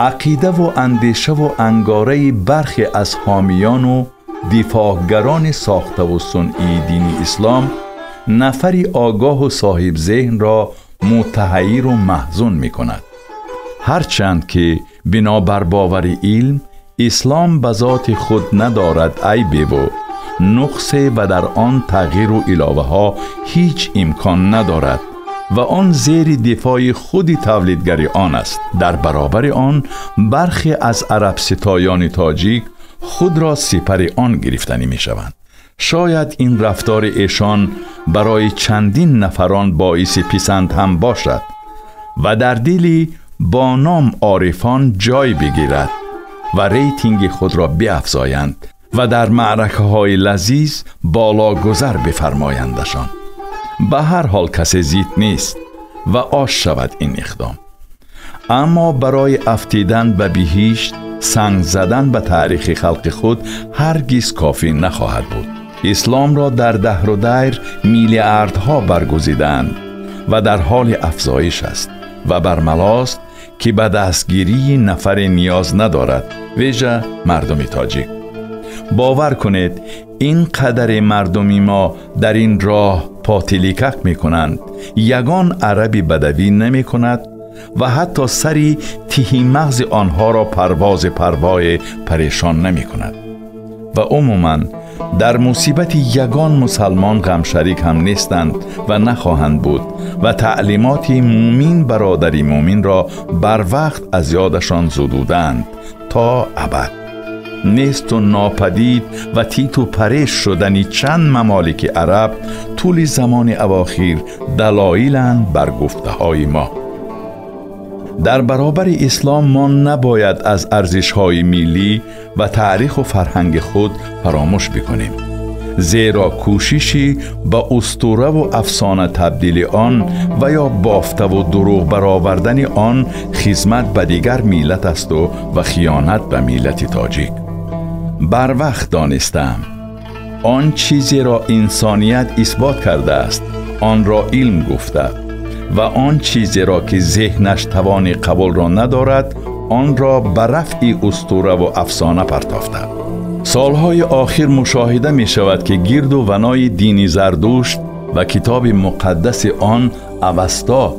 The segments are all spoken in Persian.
عقیده و اندیشه و انگاره برخی از حامیان و دفاعگران ساخته و صنعی دین اسلام نفری آگاه و صاحب ذهن را متحیر و محزون می کند. هرچند که بنابر باور علم اسلام به ذات خود ندارد عیب و نقص و در آن تغییر و علاوه ها هیچ امکان ندارد و آن زیر دفاع خود تولیدگری آن است. در برابر آن برخی از عرب ستایان تاجیک خود را سپر آن گرفتنی می شوند. شاید این رفتار ایشان برای چندین نفران باعث پسند هم باشد و در دلی با نام عارفان جای بگیرد و ریتینگ خود را بیفزایند و در معرکه های لذیذ بالا گذر بفرمایندشان. به هر حال کسی زیت نیست و آش شود این اقدام، اما برای افتیدن به بهشت سنگ زدن به تاریخ خلق خود هرگز کافی نخواهد بود. اسلام را در دهر و دیر میلیاردها برگزیدند و در حال افزایش است و برملاست که به دستگیری نفر نیاز ندارد، ویژه مردم تاجیک. باور کنید این قدر مردمی ما در این راه پاتیلیکک می کنند، یگان عربی بدوی نمی کند و حتی سری تهی مغز آنها را پروای پریشان نمی کند و عموماً در مصیبت یگان مسلمان غمشریک هم نیستند و نخواهند بود و تعلیمات مومین برادری مومین را بر وقت از یادشان زدودند تا ابد. نیست و ناپدید و تیت و پریش شدنی چند ممالک عرب طول زمان اواخیر دلایلند بر گفته های ما. در برابر اسلام ما نباید از ارزش‌های ملی و تاریخ و فرهنگ خود فراموش بکنیم، زیرا کوششی با اسطوره و افسانه تبدیل آن و یا بافته و دروغ برآوردن آن خدمت به دیگر ملت است و خیانت به ملت تاجیک. بر وقت دانستم آن چیزی را انسانیت اثبات کرده است آن را علم گفته و آن چیزی را که ذهنش توان قبول را ندارد آن را به رفع اسطوره و افسانه پرتافته. سالهای آخر مشاهده می شود که گرد و ونای دین زردشت و کتاب مقدس آن اوستا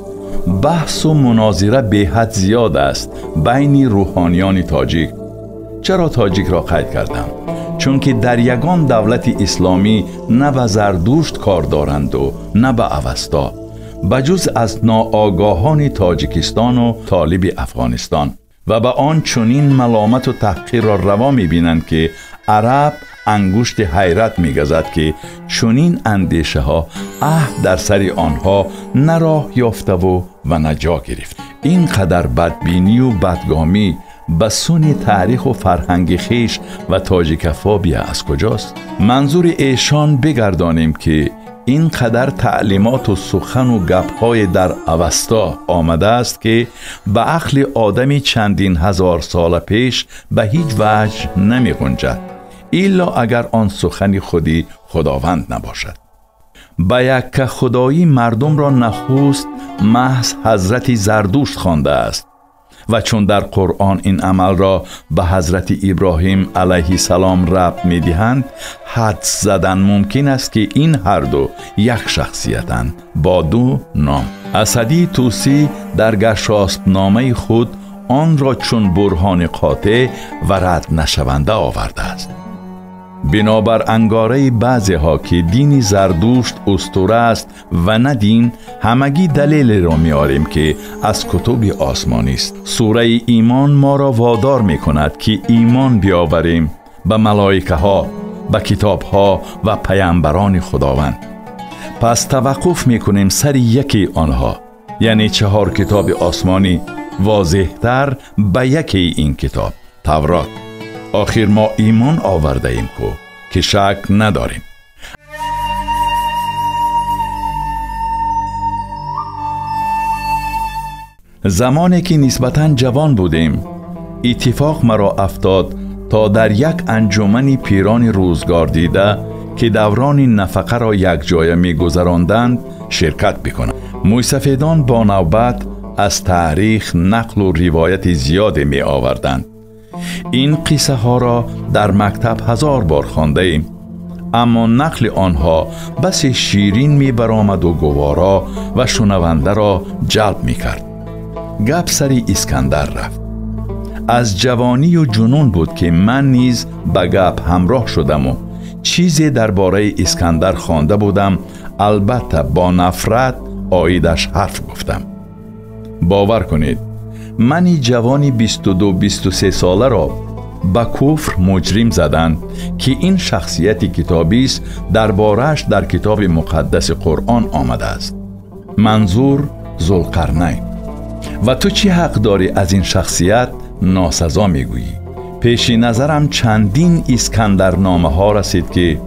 بحث و مناظره به حد زیاد است بین روحانیان تاجیک. چرا تاجیک را قید کردم؟ چون که در یگان دولت اسلامی نه به زردشت کار دارند و نه به اوستا، بجز از ناآگاهان تاجیکستان و طالب افغانستان، و به آن چنین ملامت و تحقیر را روا می بینند که عرب انگشت حیرت می گزد که چنین اندیشه ها عهد در سر آنها نه راه یافته و نه جا گرفت. این قدر بدبینی و بدگامی به سون تاریخ و فرهنگ خیش و تاجیکفابیا از کجاست؟ منظور ایشان بگردانیم که این قدر تعلیمات و سخن و گپ‌های در اوستا آمده است که به عقل آدمی چندین هزار سال پیش به هیچ وجه نمی گنجد، الا اگر آن سخن خودی خداوند نباشد. به یک خدایی مردم را نخست محض حضرت زردشت خوانده است و چون در قرآن این عمل را به حضرت ابراهیم علیه السلام ربط می دهند، حدس زدن ممکن است که این هر دو یک شخصیتند با دو نام. اسدی توسی در گشاسب نامه خود آن را چون برهان قاطع و رد نشونده آورده است. بنابر انگاره بعضی ها که دین زردشت اسطوره است و نه دین، همگی دلیل را میاریم که از کتب آسمانی است. سوره ایمان ما را وادار می کند که ایمان بیاوریم به ملائکه ها، به کتاب ها و پیامبران خداوند. پس توقف می کنیم سر یکی آنها، یعنی 4 کتاب آسمانی، واضح‌تر به یکی این کتاب، تورات. آخر ما ایمان آورده ایم که شک نداریم. زمانی که نسبتاً جوان بودیم، اتفاق مرا افتاد تا در یک انجمن پیران روزگار دیده که دوران نفقه را یک جای می گذراندند شرکت بکنم. موسفیدان با نوبت از تاریخ نقل و روایت زیادی می آوردند. این قصه ها را در مکتب 1000 بار خوانده ایم، اما نقل آنها بس شیرین می برآمد و گوارا و شنونده را جلب می کرد. گپ سر اسکندر رفت. از جوانی و جنون بود که من نیز به گپ همراه شدم و چیزی درباره اسکندر خوانده بودم، البته با نفرت آیدش حرف گفتم. باور کنید منی جوانی 22-23 ساله را به کفر مجرم زدند که این شخصیت کتابی است درباره‌اش در کتاب مقدس قرآن آمده است. منظور ذوالقرنین. و تو چی حق داری از این شخصیت ناسزا میگویی؟ پیش نظرم چندین اسکندرنامه ها رسید که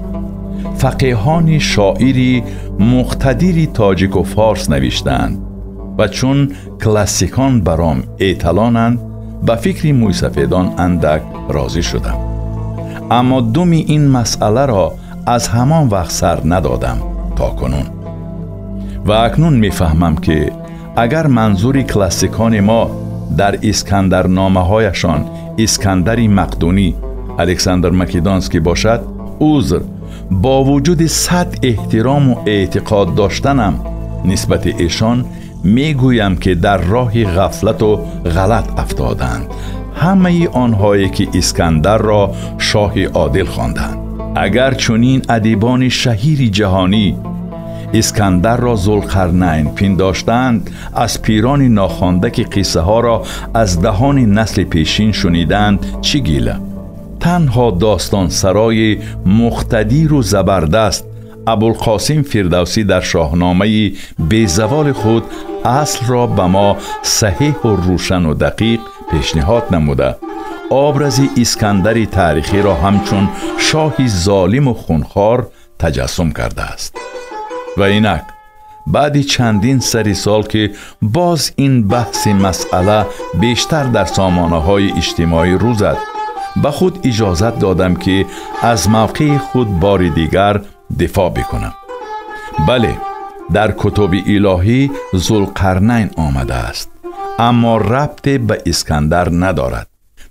فقیهان شاعری مقتدری تاجیک و فارس نوشتند و چون کلاسیکان برام اعتلانند به فکر موسفیدان اندک راضی شدم. اما دومی این مسئله را از همان وقت سر ندادم تا کنون و اکنون میفهمم که اگر منظور کلاسیکان ما در اسکندرنامه هایشان اسکندری مقدونی، الکساندر مکدونسکی باشد، عذر با وجود 100 احترام و اعتقاد داشتنم نسبت ایشان میگویم که در راه غفلت و غلط افتادند همه آنهایی که اسکندر را شاه عادل خواندند. اگر چنین ادیبان شهیر جهانی اسکندر را ذوالقرنین پنداشتند، از پیران ناخوانده که قصه ها را از دهان نسل پیشین شنیدند چی گیله؟ تنها داستان سرای مقتدر و زبردست ابوالقاسم فردوسی در شاهنامه بیزوال خود اصل را به ما صحیح و روشن و دقیق پیشنهاد نموده، آبرز اسکندر تاریخی را همچون شاهی ظالم و خونخوار تجسم کرده است. و اینک بعد چندین سری سال که باز این بحث مسئله بیشتر در سامانه های اجتماعی رو زد، به خود اجازت دادم که از موقع خود بار دیگر دفاع بکنم. بله، در کتب الهی ذوالقرنین آمده است، اما ربط به اسکندر ندارد.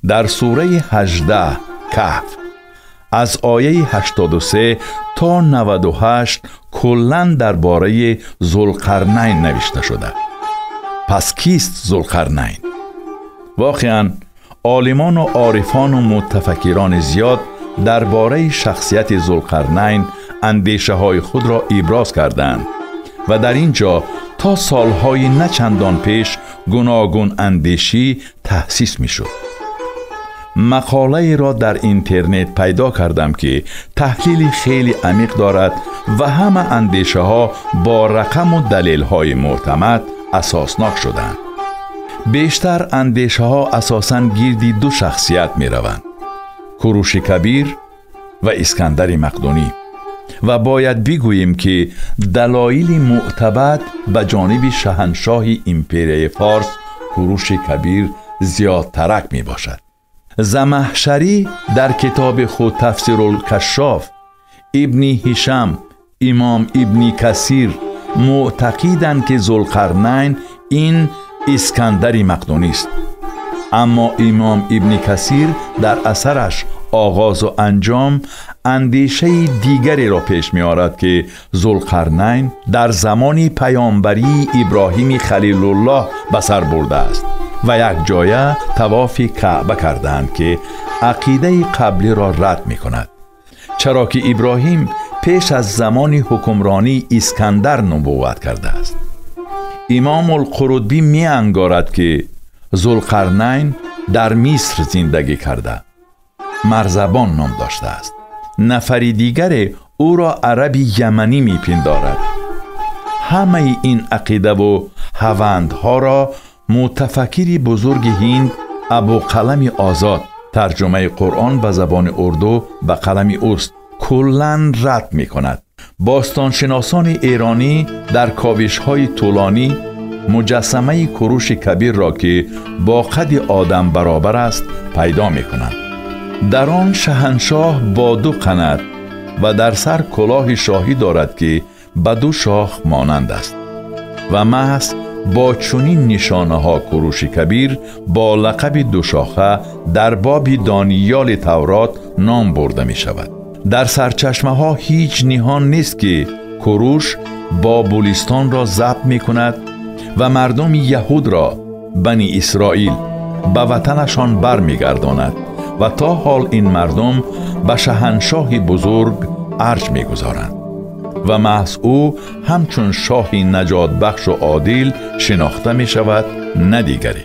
در سوره 18 کهف از آیه 83 تا 98 کلاً درباره ذوالقرنین نوشته شده. پس کیست ذوالقرنین؟ واقعاً عالمان و عارفان و متفکران زیاد درباره شخصیت ذوالقرنین اندیشه های خود را ابراز کردند و در اینجا تا سالهای نچندان پیش گوناگون اندیشی تأسیس می شد. مقاله را در اینترنت پیدا کردم که تحلیل خیلی عمیق دارد و همه اندیشه ها با رقم و دلیل های معتمد اساسناک شدند. بیشتر اندیشه ها اساساً گیردی دو شخصیت می روند: کوروش کبیر و اسکندر مقدونی، و باید بگوییم که دلایل معتبر به جانب شاهنشاه امپرای فارس کوروش کبیر زیادترک می باشد. زمخشری در کتاب خود تفسیر الکشاف، ابن هشام، امام ابن کثیر معتقدند که ذوالقرنین این اسکندر مقدونی است، اما امام ابن کثیر در اثرش آغاز و انجام اندیشه دیگری را پیش می آورد که ذوالقرنین در زمان پیامبری ابراهیم خلیل الله به سر برده است و یک جایه طواف کعبه کردند که عقیده قبلی را رد می کند، چرا که ابراهیم پیش از زمان حکمرانی اسکندر نبوت کرده است. امام القرطبی می انگارد که ذوالقرنین در مصر زندگی کرده، مرزبان نام داشته است. نفر دیگر او را عربی یمنی می پندارد. همه این عقیده و هوندها را متفکری بزرگ هند ابوقلم آزاد، ترجمه قرآن به زبان اردو به قلم اوست، کلاً رد می کند. باستانشناسان ایرانی در کاوش‌های طولانی مجسمه کوروش کبیر را که با قد آدم برابر است پیدا می کنند. در آن شاهنشاه با دو قنات و در سر کلاه شاهی دارد که به دو شاخ مانند است و محض با چنین نشانه ها کروش کبیر با لقب دوشاخه در باب دانیال تورات نام برده می شود. در سرچشمه ها هیچ نهان نیست که کروش بابلستان را ضبط می کند و مردم یهود را، بنی اسرائیل، به وطنشان بر می گرداند و تا حال این مردم به شاهنشاه بزرگ ارج می گذارند و محض او همچون شاهی نجات بخش و عادل شناخته می شود، نه دیگری.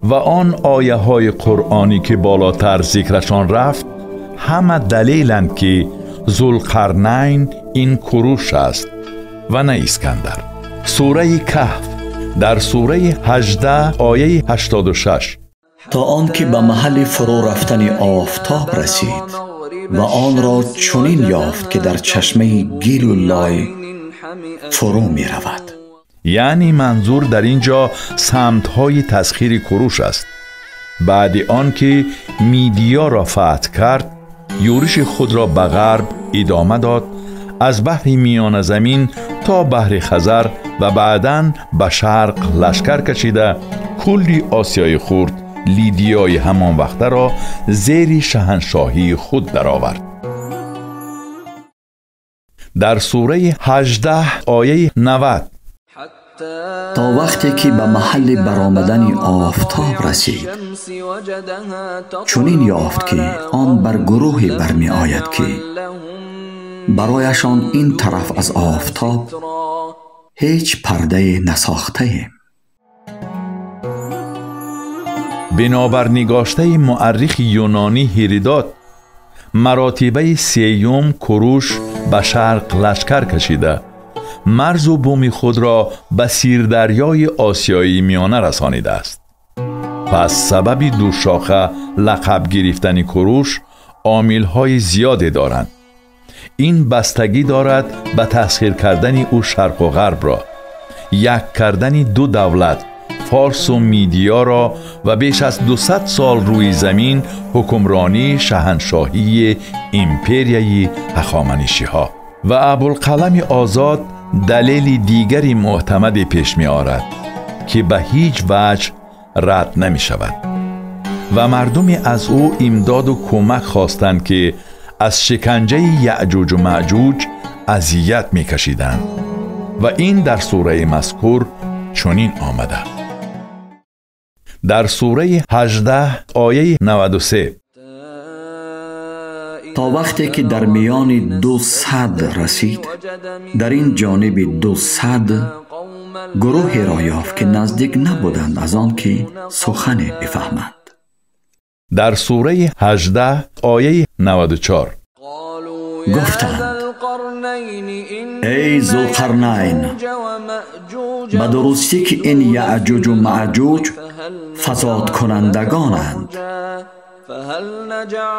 و آن آیه های قرآنی که بالاتر ذکرشان رفت همه دلیلند که ذوالقرنین این کروش است و نه اسکندر. سوره کهف در سوره 18 آیه 86: تا آنکه به محل فرو رفتن آفتاب رسید و آن را چنین یافت که در چشمه گیل و لای فرو می رود. یعنی منظور در اینجا سمت‌های تسخیر کروش است. بعد آن که میدیا را فتح کرد، یورش خود را به غرب ادامه داد، از بحر میان زمین تا بحر خزر و بعداً به شرق لشکر کشیده کلی آسیای خرد لیدیای همان وقته را زیر شاهنشاهی خود درآورد. در سوره 18 آیه 90: تا وقتی که به محل برآمدن آفتاب رسید چنین یافت که آن بر گروهی برمی آید که برایشان این طرف از آفتاب هیچ پرده نساخته. بنابر نگاشته مورخ یونانی هیرودوت، مراتبه سیوم کروش به شرق لشکر کشیده مرز و بوم خود را به سیردریای آسیایی میانه رسانیده است. پس سبب دوشاخه لقب گرفتن کروش عامل‌های زیادی دارند. این بستگی دارد به تسخیر کردن او شرق و غرب را، یک کردن دو دولت فارس و میدیا را و بیش از 200 سال روی زمین حکمرانی شاهنشاهی ایمپریای هخامنشی ها. و ابوالقلم آزاد دلیل دیگری معتمد پیش می آرد که به هیچ وجه رد نمی شود و مردمی از او امداد و کمک خواستند که از شکنجه یأجوج و مأجوج اذیت می کشیدند و این در سوره مذکور چنین آمده. در سوره 18 آیه 93: تا وقتی که در میان 200 رسید، در این جانب 200 گروهی را یافت که نزدیک نبودند از آن که سخن بفهمند. در سوره 18 آیه 94: گفتند ای ذوالقرنین، به درستی که این یأجوج و مأجوج فساد کنندگانند،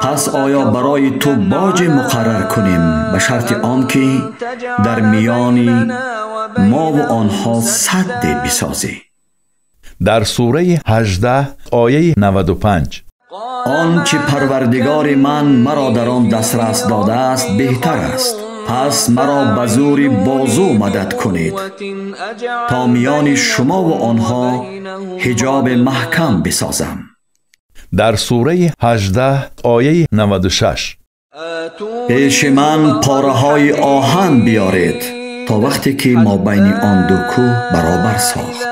پس آیا برای تو باج مقرر کنیم به شرط آنکه در میان ما و آنها سد بسازی؟ در سوره 18 آیه 95: آنچه پروردگار من مرا در آن دسترس داده است بهتر است، پس مرا به زور بازو مدد کنید تا میان شما و آنها حجاب محکم بسازم. در سوره 18 آیه 96: پیش من پاره های آهن بیارید تا وقتی که ما بین آن دو کوه برابر ساخت.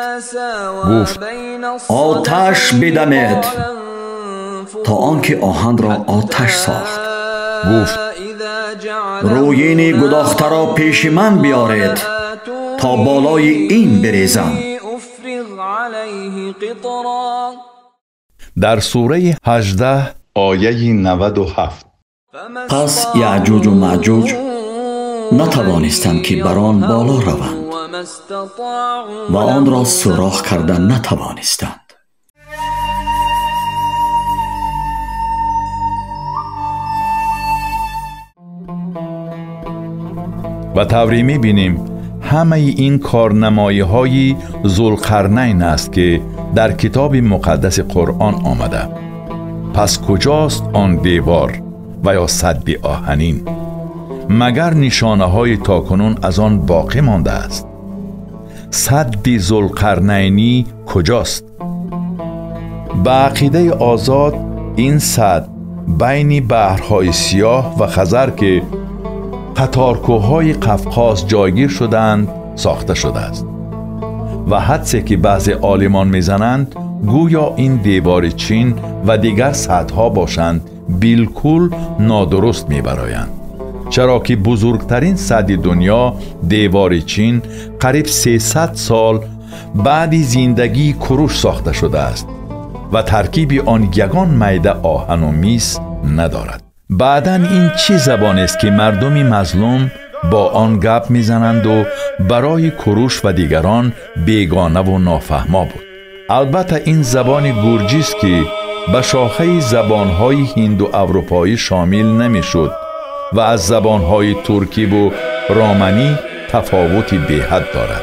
گفت آتش بدمید تا آنکه آهن را آتش ساخت. گفت رویین گداخته را پیش من بیارید تا بالای این بریزم. در سوره 18 آیه 97: پس یأجوج و مأجوج نتوانستند که بر آن بالا روند و آن را سوراخ کردن نتوانستند. و طوری می‌بینیم همه این کارنمایی های ذوالقرنین است که در کتاب مقدس قرآن آمده. پس کجاست آن دیوار و یا سد آهنین. مگر نشانه های تاکنون از آن باقی مانده است؟ سد ذوالقرنینی کجاست؟ به عقیده آزاد این سد بین بحرهای سیاه و خزر که قطارکوه‌های قفقاز جایگیر شدند ساخته شده است و حدسی که بعضی عالمان میزنند گویا این دیوار چین و دیگر سدها باشند بالکل نادرست میبرایند، چرا که بزرگترین سد دنیا دیوار چین قریب 300 سال بعد زندگی کوروش ساخته شده است و ترکیب آن یگان میده آهن و میس ندارد. بعداً این چه زبانی است که مردمی مظلوم با آن گپ میزنند و برای کوروش و دیگران بیگانه و نافهما بود؟ البته این زبان گرجی است که به شاخه زبانهای هند و اروپایی شامل نمیشد و از زبانهای ترکی و رامنی تفاوتی بی‌حد دارد.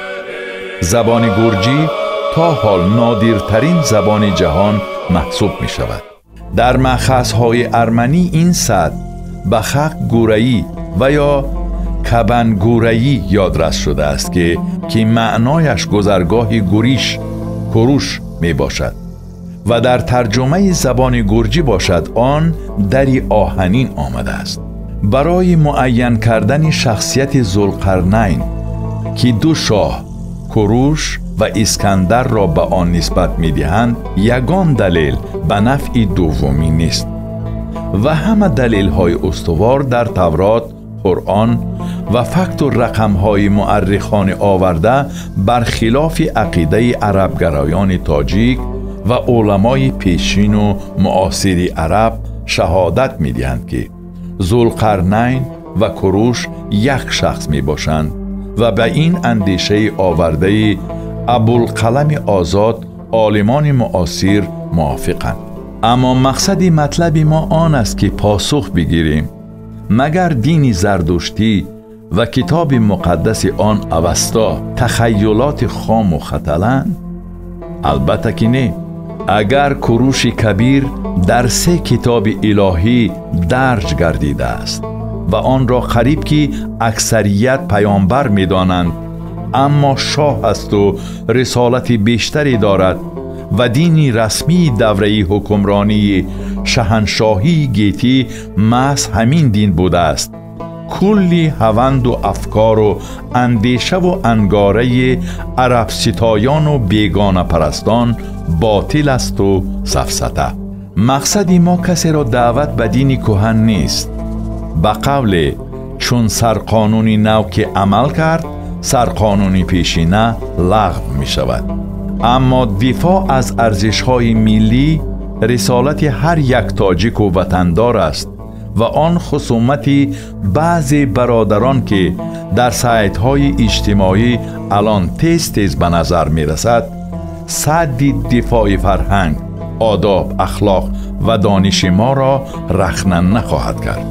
زبان گرجی تا حال نادرترین زبان جهان محسوب می شود. در مأخذهای ارمنی این سد به خق گورایی و یا کبن گورایی یادرس شده است که معنایش گذرگاه گوریش کوروش می باشد و در ترجمه زبان گرجی باشد آن دری آهنین آمده است. برای معین کردن شخصیت ذوالقرنین که دو شاه کوروش و اسکندر را به آن نسبت می‌دهند یگان دلیل به نفع دومی نیست و همه دلیل‌های استوار در تورات، قرآن و فکت و رقم‌های مورخان آورده برخلاف عقیده عربگرایان تاجیک و علمای پیشین و معاصر عرب شهادت می‌دهند که ذوالقرنین و کوروش یک شخص میباشند و به این اندیشه آورده ابوالقلم آزاد عالمان معاصر موافقند. اما مقصد مطلب ما آن است که پاسخ بگیریم مگر دین زردشتی و کتاب مقدس آن اوستا تخیلات خام و خطلند؟ البته که نه. اگر کوروش کبیر در 3 کتاب الهی درج گردیده است و آن را قریب که اکثریت پیامبر می دانند، اما شاه است و رسالت بیشتری دارد و دینی رسمی دوره حکمرانی شاهنشاهی گیتی محض همین دین بوده است، کلی هوند و افکار و اندیشه و انگاره عرب ستایان و بیگانه پرستان باطل است و سفسطه. مقصد ما کسی را دعوت به دین کهن نیست. به قول چون سرقانونی نو که عمل کرد سرقانونی پیشینه لغو می شود. اما دفاع از ارزش‌های ملی رسالت هر یک تاجیک و وطندار است و آن خصومتی بعضی برادران که در سایت‌های اجتماعی الان تیز به نظر می رسد سد دفاع فرهنگ، آداب، اخلاق و دانش ما را رخنه نخواهد کرد.